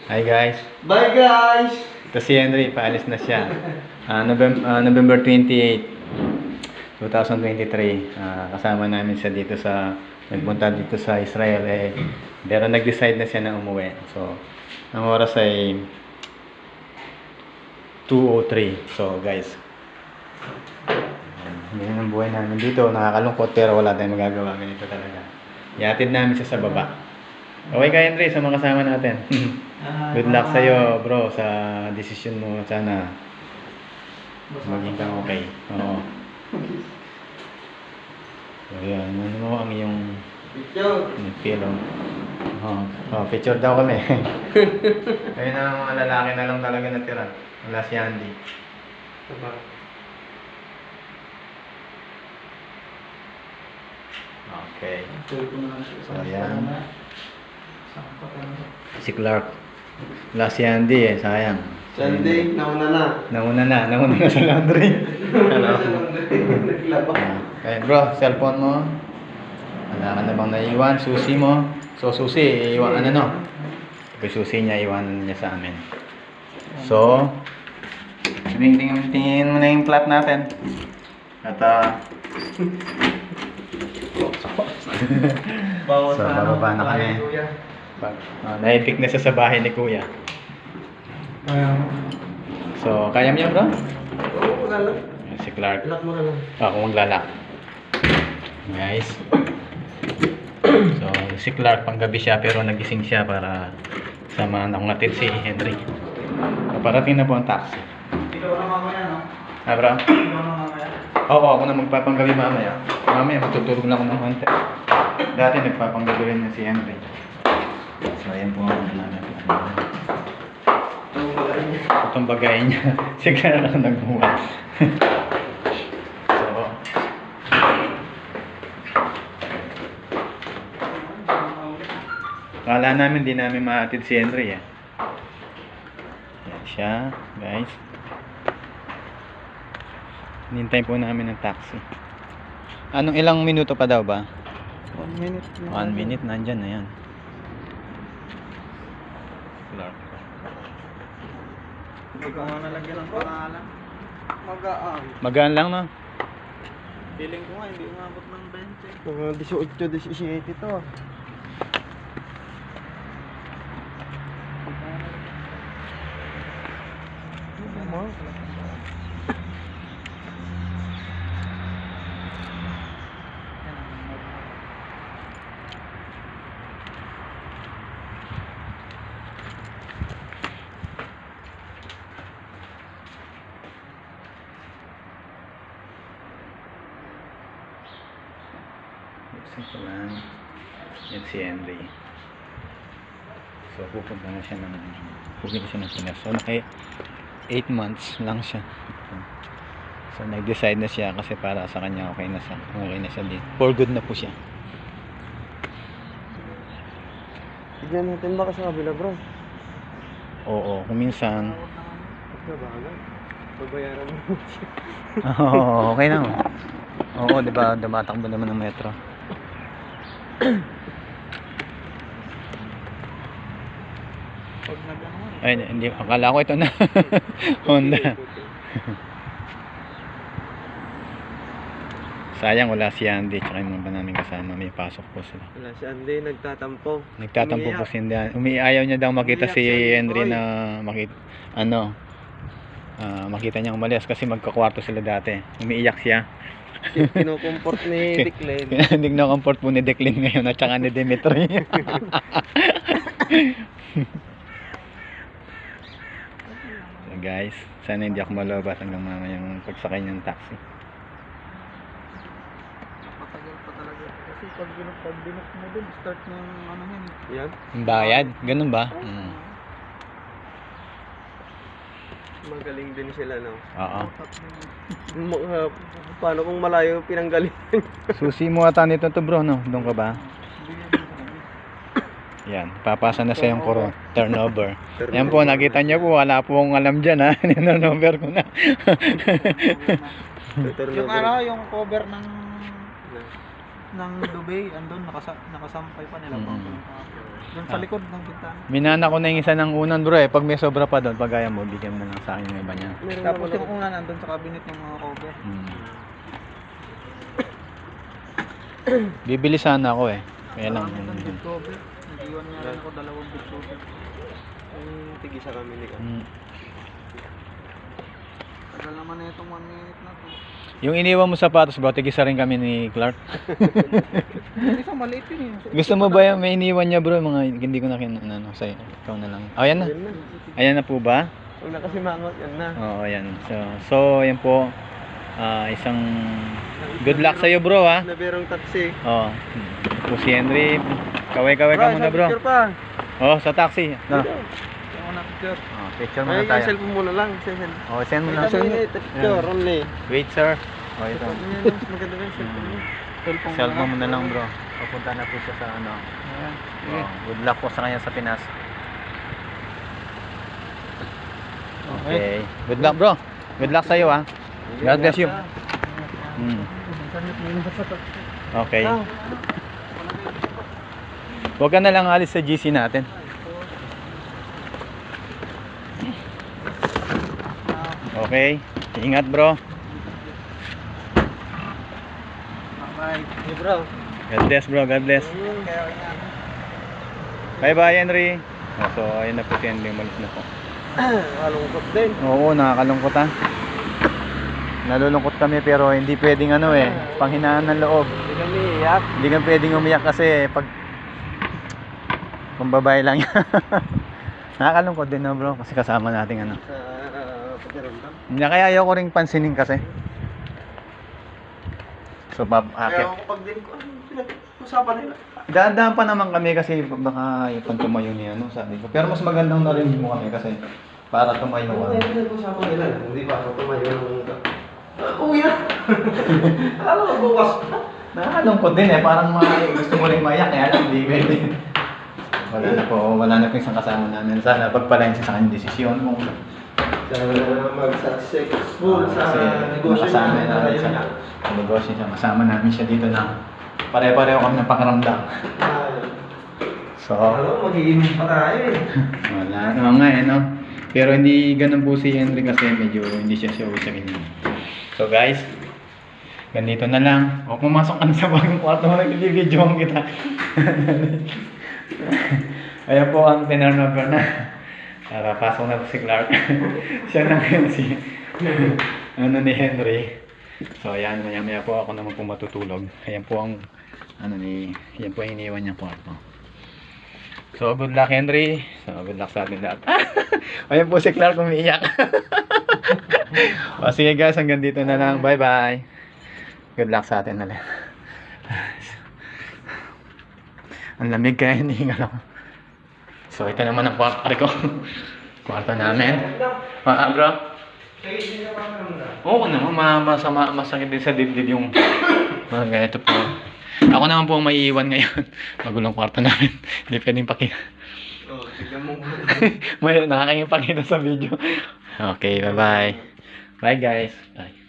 Hi guys. Bye guys! Ito si Henry, paalis na siya. November 28, 2023. Kasama namin siya dito nagpunta dito sa Israel. Pero nag-decide na siya na umuwi. So, ang oras ay 2:03. So guys, ganyan ang buhay namin dito. Nakakalungkot pero wala tayong magagawa. Ganito talaga. Ihatid namin siya sa baba. Okay ka Henry, sa mga kasama natin. Good luck sa'yo bro sa decision mo. Sana maging kang okay. Oo. So yan, ano mo ang iyong feel? Picture daw kami. Kayo na mga lalaki na lang talaga natira. Wala si Andy. Okay. So yan. Si Clark. Wala si Andy sayang. Sunday, nauna na. Nauna na sa laundry. Hello. Naglaba. Okay bro, cellphone mo. Wala ka na bang naiwan? Susi mo. So susi, iwan Yung susi niya, iwanan niya sa amin. So, tingin mo na yung plot natin. At so, bababa na kami. Naipik na siya sa bahay ni Kuya. So, kaya mo yan bro? Oo, maglalak. Si Clark. Lock mo na lang. Ako maglalak. Guys. So, si Clark panggabi siya pero nagising siya para samahan akong natin si Henry. So, parating na po ang taxi. Dito na mamaya, no? Bro? Dito na mamaya. Oo, ako na magpapanggabi mamaya. Mamaya matutulog lang ako ng konti. Dati nagpapanggabi rin na si Henry. So, ayan po ang namin. Itong bagay niya. Sigara lang nagbuhat. So, kala namin di namin maatid si Henry Yan siya, guys. Hinintay po namin ng taxi. Anong ilang minuto pa daw ba? 1 minute na. 1 minute, nandyan na yan. Clark. Hindi ko nga nalagyan ng pangalan. Magaan. Magaan lang, no? Feeling ko nga, hindi umabot ng 20. Mga 18, 17 to. Ito lang. Yan si Henry. So, pupunta na siya ng Pinas. So, naka 8 months lang siya. So, nag-decide na siya kasi para sa kanya okay na siya dito. For good na po siya. Tignan natin ba sa kabila, bro? Oo, kung minsan. Babayaran mo. Oo, okay na. Oo, di ba? Dumatakbo naman ng metro. Ay, hindi. Akala ko ito na. Honda. Sayang wala si Andy tsaka yung mga namin kasama. May pasok po sila. Wala si Andy, nagtatampo. Nagtatampo po si Andy. Ayaw niya daw makita si Henry na makita niya umalis kasi magkakwarto sila dati. Umiiyak siya. Kinukumport ni Declan. Hindi kinukumport po ni Declan ngayon at saka ni Dimitri. So guys, sana hindi ako malobat hanggang mamayang pagsakay ng taxi. Matagal pa talaga. Kasi pag binok mo dun, start ng ano yan. Yan? Bayad? Ganun ba? Magaling din sila, no? Oo. Paano kung malayo yung pinanggalingan? Susi mo ata nito to bro, no? Doon ka ba? Yan, papasa na sa yung turnover. Yan po, nakita niyo po, wala po akong alam dyan ha. Turnover ko na. Yung yung cover ng Dubai, andun, nakasampay pa nila. Doon sa likod ng bintana. Minana ko na yung isa ng unan bro eh. Pag may sobra pa doon, pag kaya mo, bigyan mo na lang sa akin yung iba niya. Tapos yung una nandun sa cabinet ng mga cover. Bibili sana ako eh. Kaya lang. Ang bed cover. Nag-iwan nga rin ako 2 bed cover. Yung tigisa kami ni Tagal naman na itong 1 minute na to. Yung iniwan mo sapatos bro, tigisa rin kami ni Clark. Isang maliit yun eh. Gusto mo ba yung may iniwan niya bro? Mga hindi ko na kinano sa'yo. Ikaw na lang. Oh, ayan na. Ayan na po ba? Huwag na kasi mangot, yan na. Oo, ayan. So yan po. Isang good luck sa'yo bro ha. Nabirong taxi. Oh. Po si Henry. Kaway-kaway ka muna bro. Picture pa. Oh, sa taxi. No. Yung una picture. Oh, picture Ay, muna tayo. cellphone muna lang. Oh, send mo Wait lang. a minute, picture only. Wait sir. Oh, ito. Mas maganda ba yung cellphone mo? Cellphone mo na lang bro. Papunta na po siya sa ano. Ayan. Oh, good luck po sa kanya sa Pinas. Okay. Good luck bro. Good luck sa iyo ha. God bless you. Okay. Huwag ka na lang alis sa GC natin. Okay. Ingat bro. Bye. Hey bro. God bless bro. God bless. Kaya ingat. Bye bye Henry. Oh, so ayun na po si Henry. Umalis na po. Malungkot din. Oo, nakakalungkot ha. Nalulungkot kami pero hindi pwedeng ano eh. Panghinaan ng loob. Hindi kami iyak. Hindi ka pwedeng umiyak kasi pag pambabae lang yan. Nakakalungkot din na bro kasi kasama nating ano. Sa pakiramdam. Hindi kaya ayoko ring pansinin kasi. So akit. Kaya kapag din ko, pinag-usapan nila. Daan pa naman kami kasi baka yung tumayo ni ano sabi ko. Pero mas magandang narinig mo kami kasi para tumayo ka. Pinag-usapan nila. Hindi pa ako tumayo ng... Uwi na! Alam mo, bukas. Nakakalungkot din eh. Parang gusto mo rin maiyak kaya lang hindi pwede. Wala na po isang kasama namin. Sana pagpalain siya sa kanyang desisyon kung Sana mag-successful sa negosyo kasama niya. namin sa negosyo siya. Masama namin siya dito na pare-pareho kami ng pakiramdam. So, Ano, mag-iinom pa tayo eh. wala. Oo nga eh, no? Pero hindi ganun po si Henry kasi medyo hindi siya showy sa ganyan. So guys, ganito na lang. O pumasok ka na sa bagong kwarto mo, nagbibidyoan kita. Ayan po ang tinurnover na. Para pasok na po si Clark. Siya na ngayon si ano ni Henry. So ayan, maya po ako naman po matutulog. Ayan po ang yan po ang iniwan niyang kwarto. So good luck Henry. So good luck sa atin lahat. Ayan po si Clark umiiyak. O sige guys, hanggang dito na lang. Bye bye. Good luck sa atin na lang. Ang lamig kaya hinihingal ako. So ito naman ang kwarto ko. Kwarto namin. Bro? Oo naman, masakit din sa dibdib yung mga ganito po. Ako naman po ang maiiwan ngayon. Magulong kwarto namin. Hindi pwedeng pakita. Oh, tignan mo. May nakakayang pakita sa video. Okay, bye bye. Bye guys. Bye.